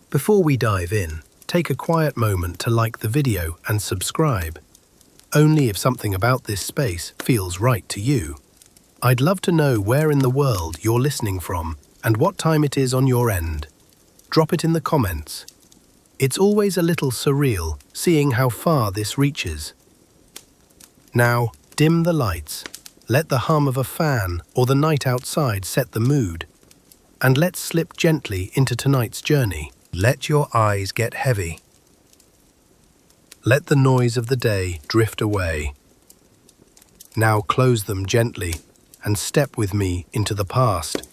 Before we dive in, take a quiet moment to like the video and subscribe. Only if something about this space feels right to you. I'd love to know where in the world you're listening from and what time it is on your end. Drop it in the comments. It's always a little surreal seeing how far this reaches. Now, dim the lights. Let the hum of a fan or the night outside set the mood. And let's slip gently into tonight's journey. Let your eyes get heavy. Let the noise of the day drift away. Now close them gently and step with me into the past.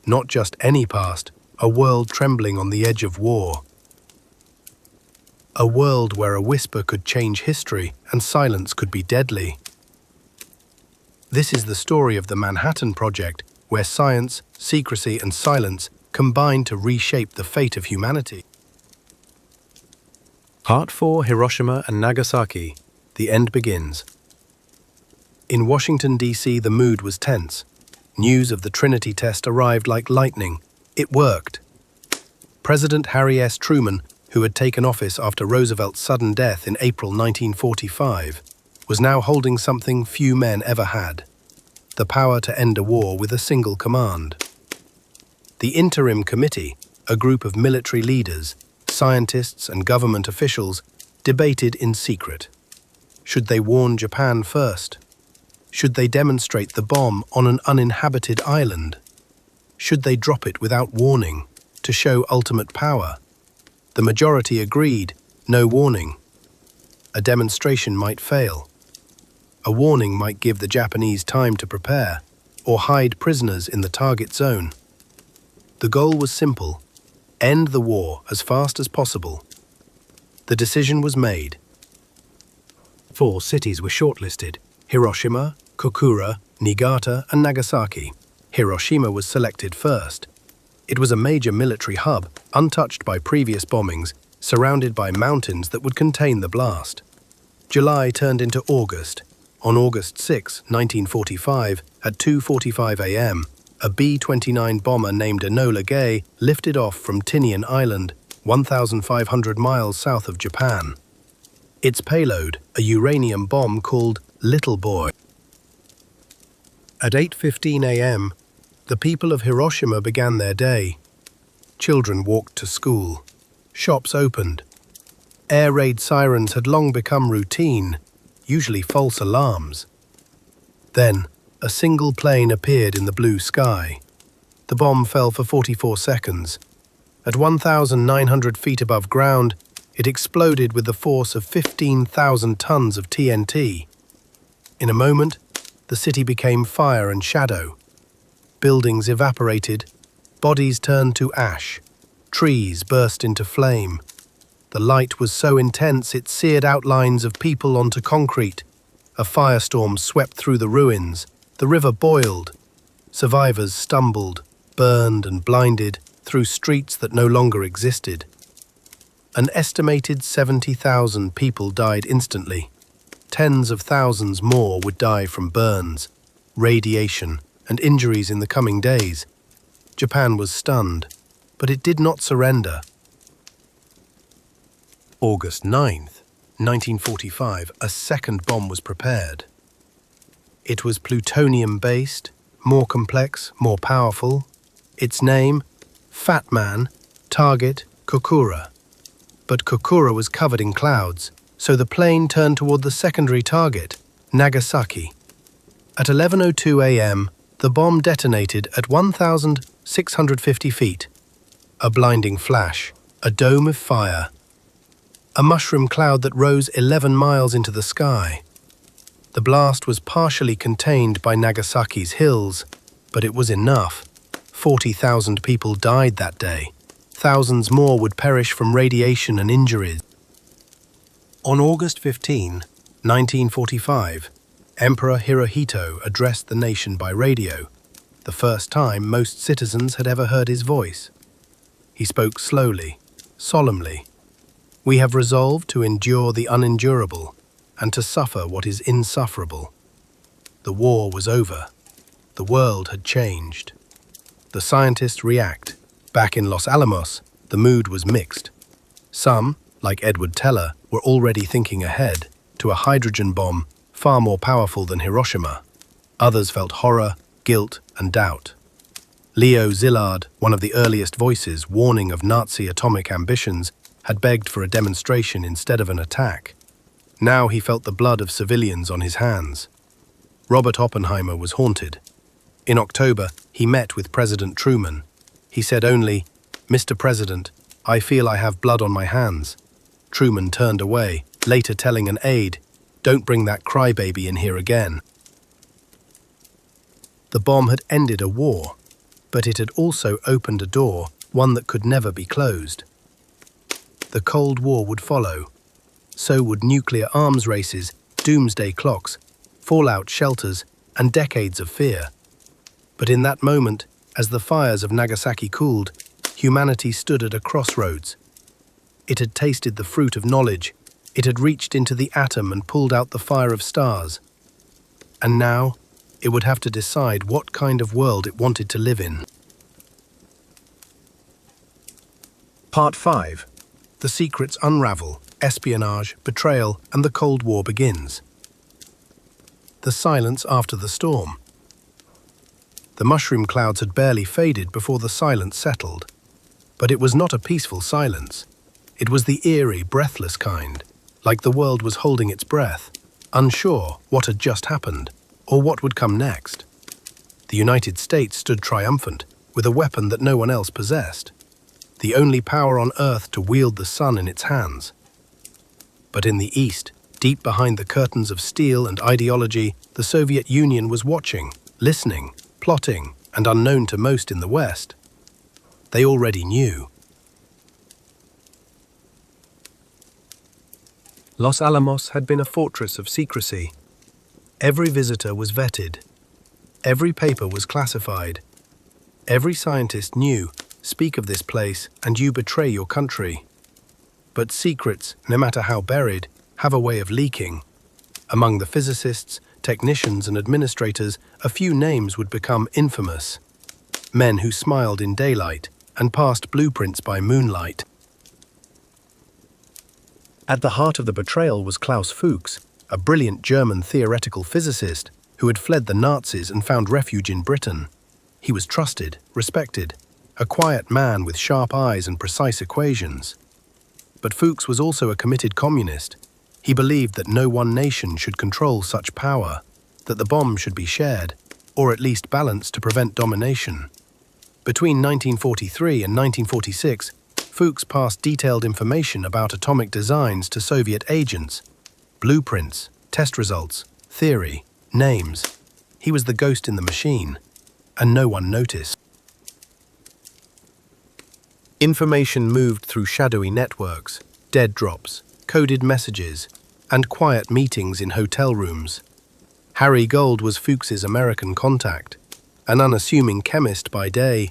Not just any past, a world trembling on the edge of war. A world where a whisper could change history and silence could be deadly. This is the story of the Manhattan Project, where science, secrecy, and silence combine to reshape the fate of humanity. Part 4, Hiroshima and Nagasaki. The end begins. In Washington, D.C., the mood was tense. News of the Trinity test arrived like lightning. It worked. President Harry S. Truman, who had taken office after Roosevelt's sudden death in April 1945, was now holding something few men ever had: the power to end a war with a single command. The Interim Committee, a group of military leaders, scientists, and government officials, debated in secret. Should they warn Japan first? Should they demonstrate the bomb on an uninhabited island? Should they drop it without warning, to show ultimate power? The majority agreed, no warning. A demonstration might fail. A warning might give the Japanese time to prepare, or hide prisoners in the target zone. The goal was simple: end the war as fast as possible. The decision was made. 4 cities were shortlisted: Hiroshima, Kokura, Niigata, and Nagasaki. Hiroshima was selected first. It was a major military hub, untouched by previous bombings, surrounded by mountains that would contain the blast. July turned into August. On August 6, 1945, at 2:45 a.m., a B-29 bomber named Enola Gay lifted off from Tinian Island, 1,500 miles south of Japan. Its payload, a uranium bomb called Little Boy. At 8:15 a.m., the people of Hiroshima began their day. Children walked to school. Shops opened. Air raid sirens had long become routine, usually false alarms. Then, a single plane appeared in the blue sky. The bomb fell for 44 seconds. At 1,900 feet above ground, it exploded with the force of 15,000 tons of TNT. In a moment, the city became fire and shadow. Buildings evaporated, bodies turned to ash, trees burst into flame. The light was so intense it seared outlines of people onto concrete. A firestorm swept through the ruins. The river boiled. Survivors stumbled, burned and blinded through streets that no longer existed. An estimated 70,000 people died instantly. Tens of thousands more would die from burns, radiation, and injuries in the coming days. Japan was stunned, but it did not surrender. August 9th, 1945, a second bomb was prepared. It was plutonium-based, more complex, more powerful. Its name, Fat Man, target, Kokura. But Kokura was covered in clouds, so the plane turned toward the secondary target, Nagasaki. At 11:02 a.m., the bomb detonated at 1,650 feet. A blinding flash, a dome of fire. A mushroom cloud that rose 11 miles into the sky. The blast was partially contained by Nagasaki's hills, but it was enough. 40,000 people died that day. Thousands more would perish from radiation and injuries. On August 15, 1945, Emperor Hirohito addressed the nation by radio, the first time most citizens had ever heard his voice. He spoke slowly, solemnly. "We have resolved to endure the unendurable, and to suffer what is insufferable." The war was over. The world had changed. The scientists react. Back in Los Alamos, the mood was mixed. Some, like Edward Teller, were already thinking ahead to a hydrogen bomb far more powerful than Hiroshima. Others felt horror, guilt, and doubt. Leo Szilard, one of the earliest voices warning of Nazi atomic ambitions, had begged for a demonstration instead of an attack. Now he felt the blood of civilians on his hands. Robert Oppenheimer was haunted. In October, he met with President Truman. He said only, "Mr. President, I feel I have blood on my hands." Truman turned away, later telling an aide, "Don't bring that crybaby in here again." The bomb had ended a war, but it had also opened a door, one that could never be closed. The Cold War would follow. So would nuclear arms races, doomsday clocks, fallout shelters, and decades of fear. But in that moment, as the fires of Nagasaki cooled, humanity stood at a crossroads. It had tasted the fruit of knowledge. It had reached into the atom and pulled out the fire of stars. And now, it would have to decide what kind of world it wanted to live in. Part 5. The secrets unravel, espionage, betrayal, and the Cold War begins. The silence after the storm. The mushroom clouds had barely faded before the silence settled. But it was not a peaceful silence. It was the eerie, breathless kind, like the world was holding its breath, unsure what had just happened, or what would come next. The United States stood triumphant, with a weapon that no one else possessed, the only power on Earth to wield the sun in its hands. But in the East, deep behind the curtains of steel and ideology, the Soviet Union was watching, listening, plotting, and unknown to most in the West. They already knew. Los Alamos had been a fortress of secrecy. Every visitor was vetted. Every paper was classified. Every scientist knew, speak of this place and you betray your country. But secrets, no matter how buried, have a way of leaking. Among the physicists, technicians, and administrators, a few names would become infamous. Men who smiled in daylight and passed blueprints by moonlight. At the heart of the betrayal was Klaus Fuchs, a brilliant German theoretical physicist who had fled the Nazis and found refuge in Britain. He was trusted, respected, a quiet man with sharp eyes and precise equations. But Fuchs was also a committed communist. He believed that no one nation should control such power, that the bomb should be shared, or at least balanced to prevent domination. Between 1943 and 1946, Fuchs passed detailed information about atomic designs to Soviet agents, blueprints, test results, theory, names. He was the ghost in the machine, and no one noticed. Information moved through shadowy networks, dead drops, coded messages, and quiet meetings in hotel rooms. Harry Gold was Fuchs's American contact, an unassuming chemist by day,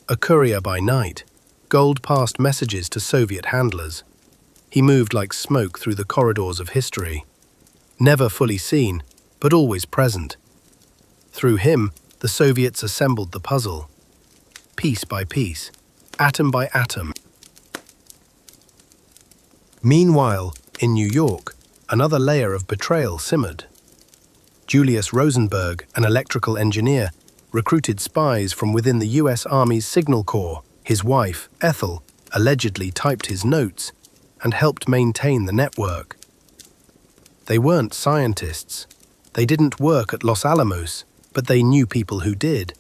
a courier by night. Gold passed messages to Soviet handlers. He moved like smoke through the corridors of history. Never fully seen, but always present. Through him, the Soviets assembled the puzzle. Piece by piece, atom by atom. Meanwhile, in New York, another layer of betrayal simmered. Julius Rosenberg, an electrical engineer, recruited spies from within the US Army's Signal Corps. His wife, Ethel, allegedly typed his notes and helped maintain the network. They weren't scientists. They didn't work at Los Alamos, but they knew people who did.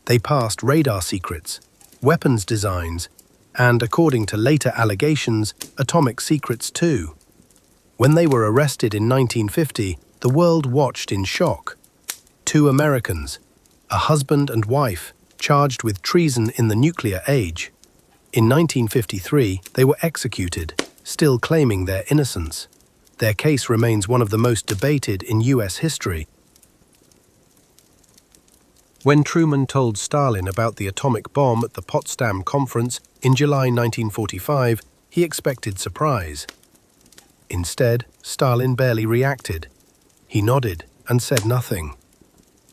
They passed radar secrets, weapons designs, and, according to later allegations, atomic secrets too. When they were arrested in 1950, the world watched in shock. Two Americans, a husband and wife, charged with treason in the nuclear age. In 1953, they were executed, still claiming their innocence. Their case remains one of the most debated in US history. When Truman told Stalin about the atomic bomb at the Potsdam Conference in July 1945, he expected surprise. Instead, Stalin barely reacted. He nodded and said nothing.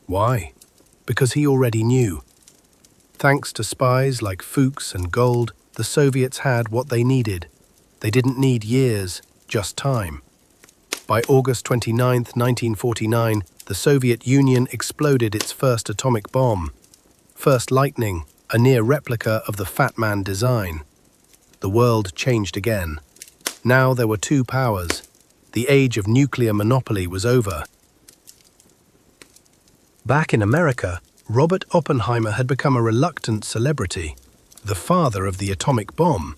Why? Because he already knew. Thanks to spies like Fuchs and Gold, the Soviets had what they needed. They didn't need years, just time. By August 29, 1949, the Soviet Union exploded its first atomic bomb. First Lightning, a near replica of the Fat Man design. The world changed again. Now there were two powers. The age of nuclear monopoly was over. Back in America, Robert Oppenheimer had become a reluctant celebrity, the father of the atomic bomb.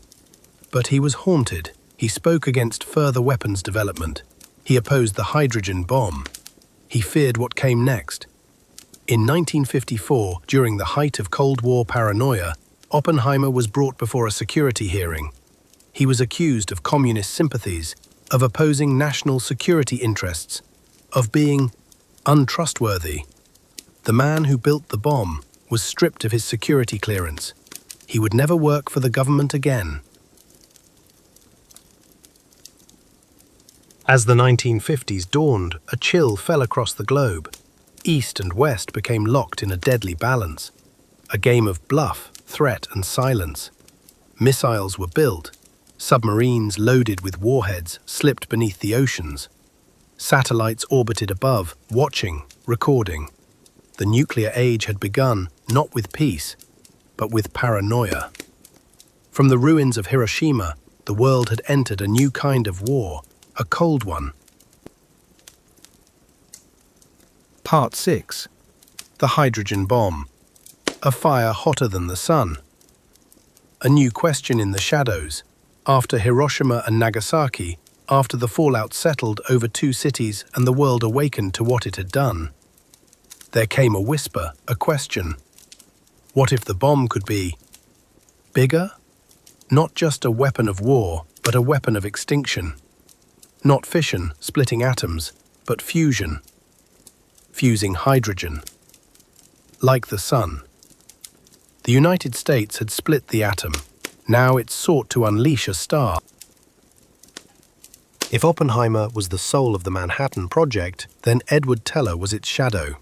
But he was haunted. He spoke against further weapons development. He opposed the hydrogen bomb. He feared what came next. In 1954, during the height of Cold War paranoia, Oppenheimer was brought before a security hearing. He was accused of communist sympathies, of opposing national security interests, of being untrustworthy. The man who built the bomb was stripped of his security clearance. He would never work for the government again. As the 1950s dawned, a chill fell across the globe. East and West became locked in a deadly balance. A game of bluff, threat, and silence. Missiles were built. Submarines loaded with warheads slipped beneath the oceans. Satellites orbited above, watching, recording. The nuclear age had begun, not with peace, but with paranoia. From the ruins of Hiroshima, the world had entered a new kind of war, a cold one. Part 6. The hydrogen bomb. A fire hotter than the sun. A new question in the shadows. After Hiroshima and Nagasaki, after the fallout settled over two cities and the world awakened to what it had done, there came a whisper, a question. What if the bomb could be bigger? Not just a weapon of war, but a weapon of extinction. Not fission, splitting atoms, but fusion. Fusing hydrogen. Like the sun. The United States had split the atom. Now it sought to unleash a star. If Oppenheimer was the soul of the Manhattan Project, then Edward Teller was its shadow.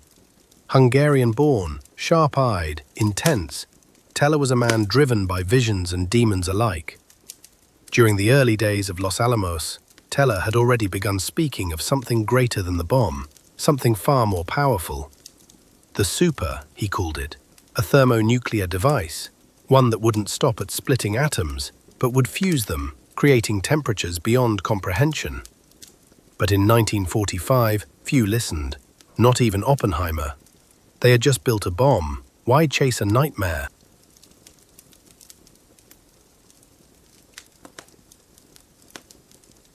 Hungarian-born, sharp-eyed, intense, Teller was a man driven by visions and demons alike. During the early days of Los Alamos, Teller had already begun speaking of something greater than the bomb, something far more powerful. The super, he called it, a thermonuclear device, one that wouldn't stop at splitting atoms, but would fuse them, creating temperatures beyond comprehension. But in 1945, few listened, not even Oppenheimer. They had just built a bomb. Why chase a nightmare?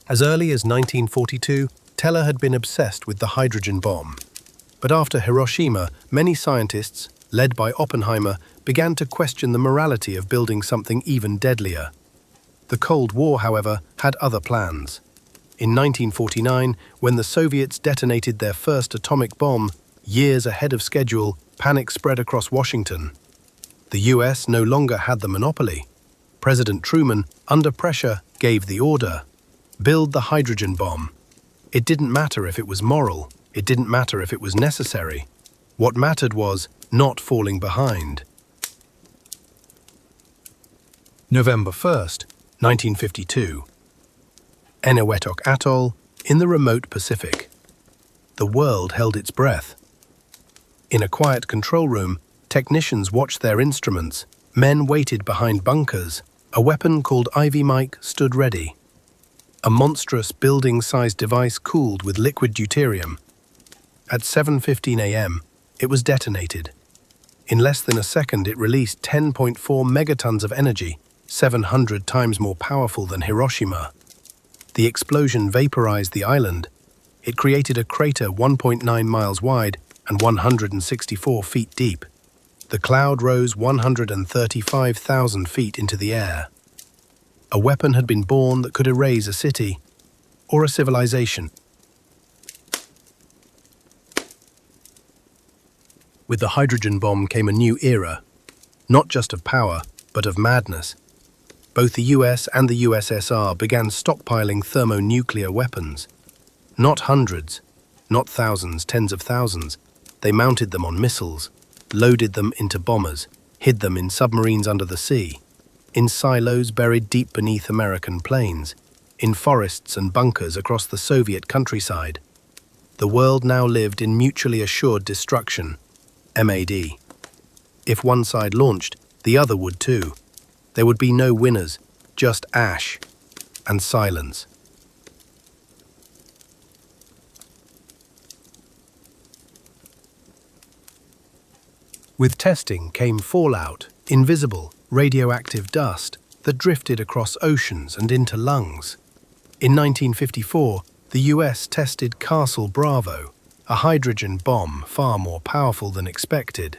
As early as 1942, Teller had been obsessed with the hydrogen bomb. But after Hiroshima, many scientists, led by Oppenheimer, began to question the morality of building something even deadlier. The Cold War, however, had other plans. In 1949, when the Soviets detonated their first atomic bomb, years ahead of schedule, panic spread across Washington. The US no longer had the monopoly. President Truman, under pressure, gave the order. Build the hydrogen bomb. It didn't matter if it was moral. It didn't matter if it was necessary. What mattered was not falling behind. November 1st, 1952. Eniwetok Atoll, in the remote Pacific. The world held its breath. In a quiet control room, technicians watched their instruments. Men waited behind bunkers. A weapon called Ivy Mike stood ready. A monstrous building-sized device cooled with liquid deuterium. At 7:15 a.m., it was detonated. In less than a second, it released 10.4 megatons of energy, 700 times more powerful than Hiroshima. The explosion vaporized the island. It created a crater 1.9 miles wide and 164 feet deep. The cloud rose 135,000 feet into the air. A weapon had been born that could erase a city or a civilization. With the hydrogen bomb came a new era, not just of power, but of madness. Both the US and the USSR began stockpiling thermonuclear weapons. Not hundreds, not thousands, tens of thousands. They mounted them on missiles, loaded them into bombers, hid them in submarines under the sea. in silos buried deep beneath American plains, in forests and bunkers across the Soviet countryside. The world now lived in mutually assured destruction, MAD. If one side launched, the other would too. There would be no winners, just ash and silence. With testing came fallout, invisible, radioactive dust that drifted across oceans and into lungs. In 1954, the US tested Castle Bravo, a hydrogen bomb far more powerful than expected.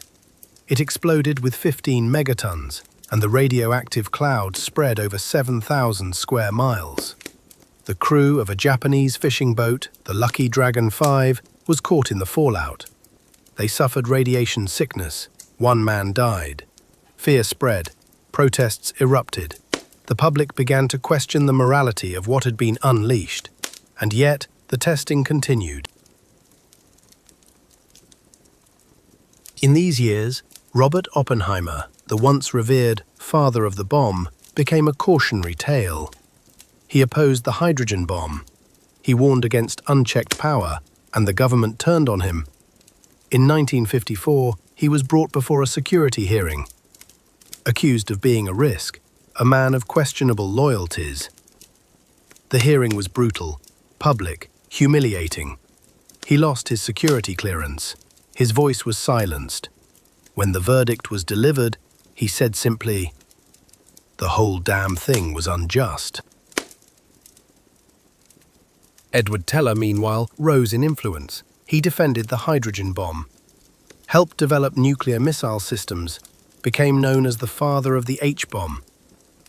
It exploded with 15 megatons, and the radioactive cloud spread over 7,000 square miles. The crew of a Japanese fishing boat, the Lucky Dragon 5, was caught in the fallout. They suffered radiation sickness. One man died. Fear spread. Protests erupted. The public began to question the morality of what had been unleashed. And yet, the testing continued. In these years, Robert Oppenheimer, the once revered father of the bomb, became a cautionary tale. He opposed the hydrogen bomb. He warned against unchecked power, and the government turned on him. In 1954, he was brought before a security hearing. Accused of being a risk, a man of questionable loyalties. The hearing was brutal, public, humiliating. He lost his security clearance. His voice was silenced. When the verdict was delivered, he said simply, "The whole damn thing was unjust." Edward Teller, meanwhile, rose in influence. He defended the hydrogen bomb, helped develop nuclear missile systems, became known as the father of the H-bomb.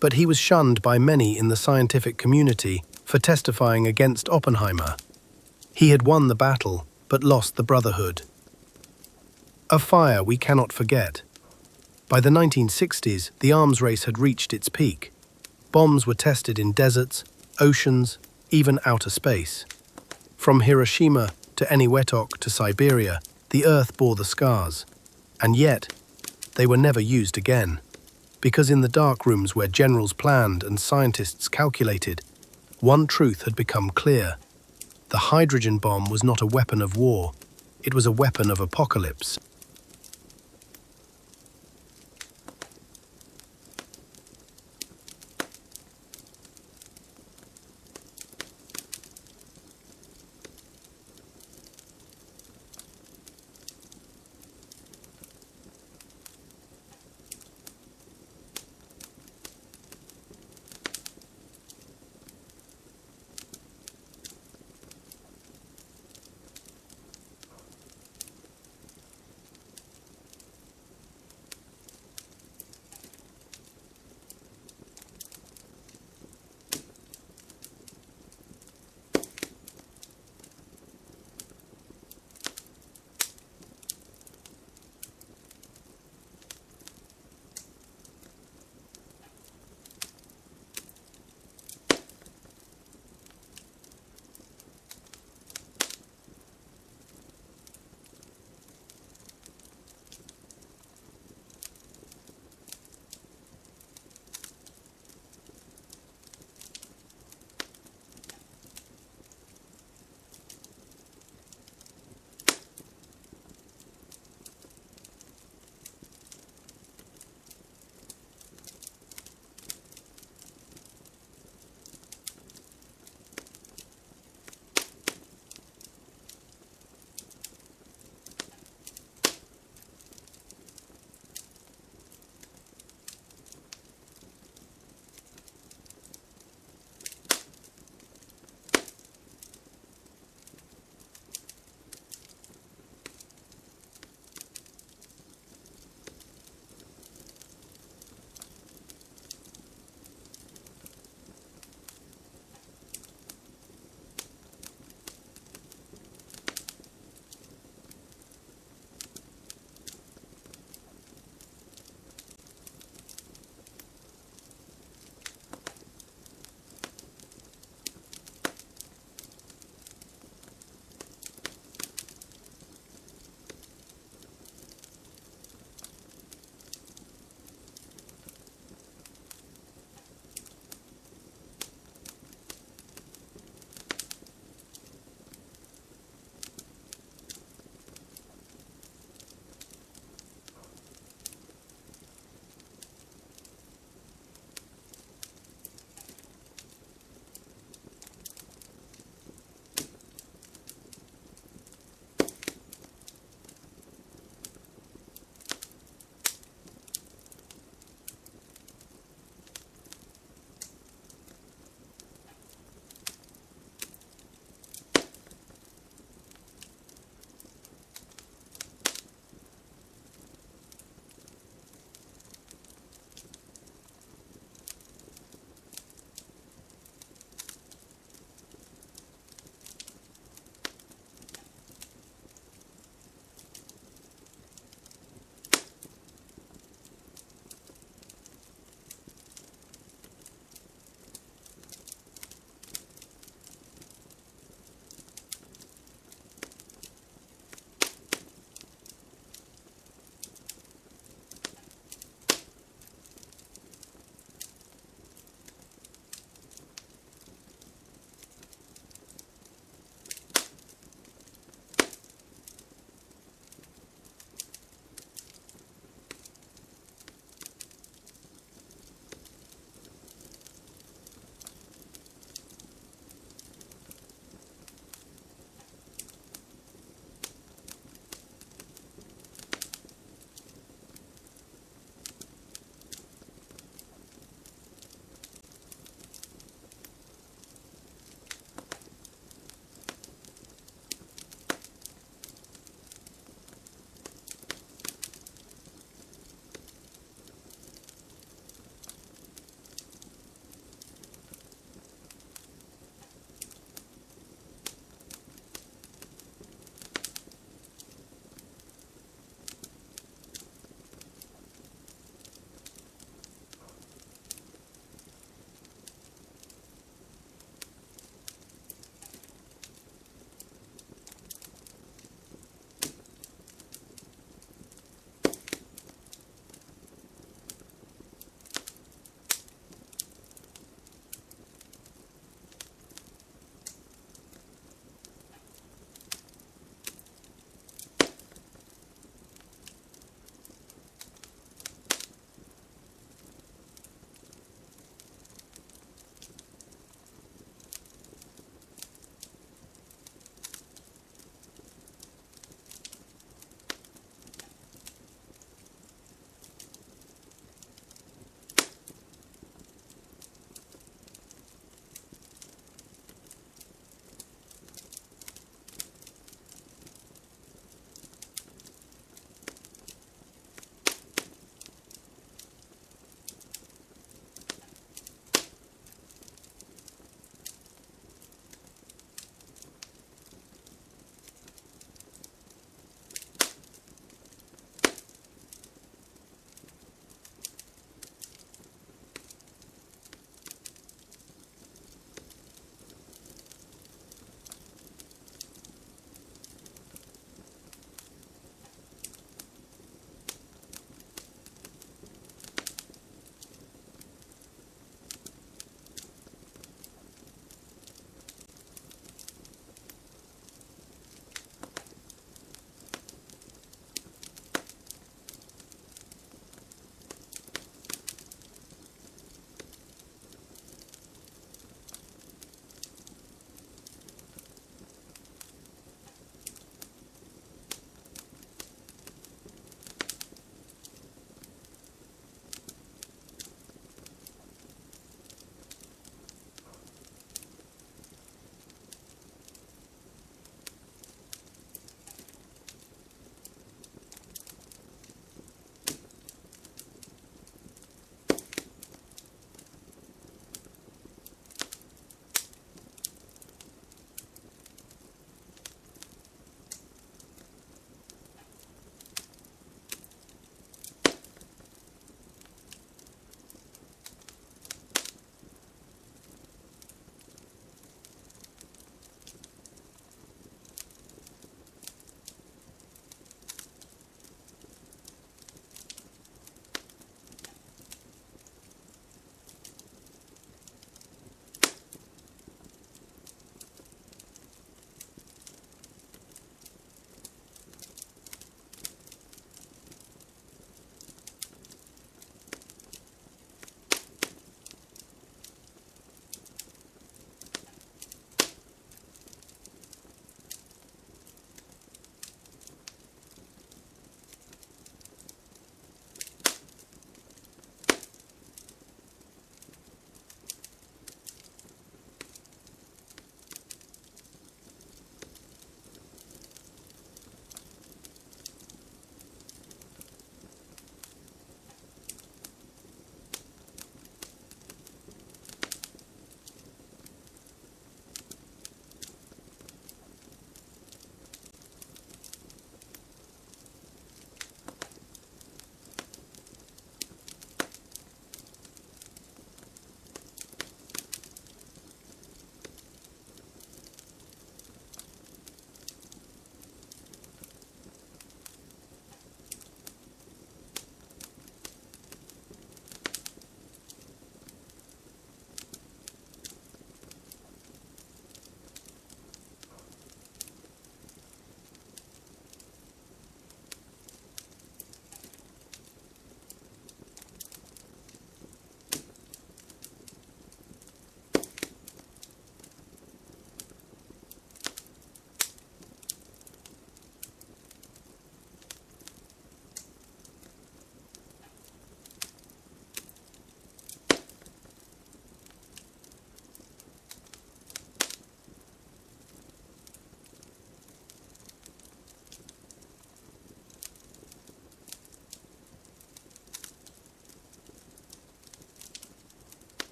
But he was shunned by many in the scientific community for testifying against Oppenheimer. He had won the battle, but lost the brotherhood. A fire we cannot forget. By the 1960s, the arms race had reached its peak. Bombs were tested in deserts, oceans, even outer space. From Hiroshima to Eniwetok to Siberia, the Earth bore the scars. And yet, they were never used again. Because in the dark rooms where generals planned and scientists calculated, one truth had become clear. The hydrogen bomb was not a weapon of war. It was a weapon of apocalypse.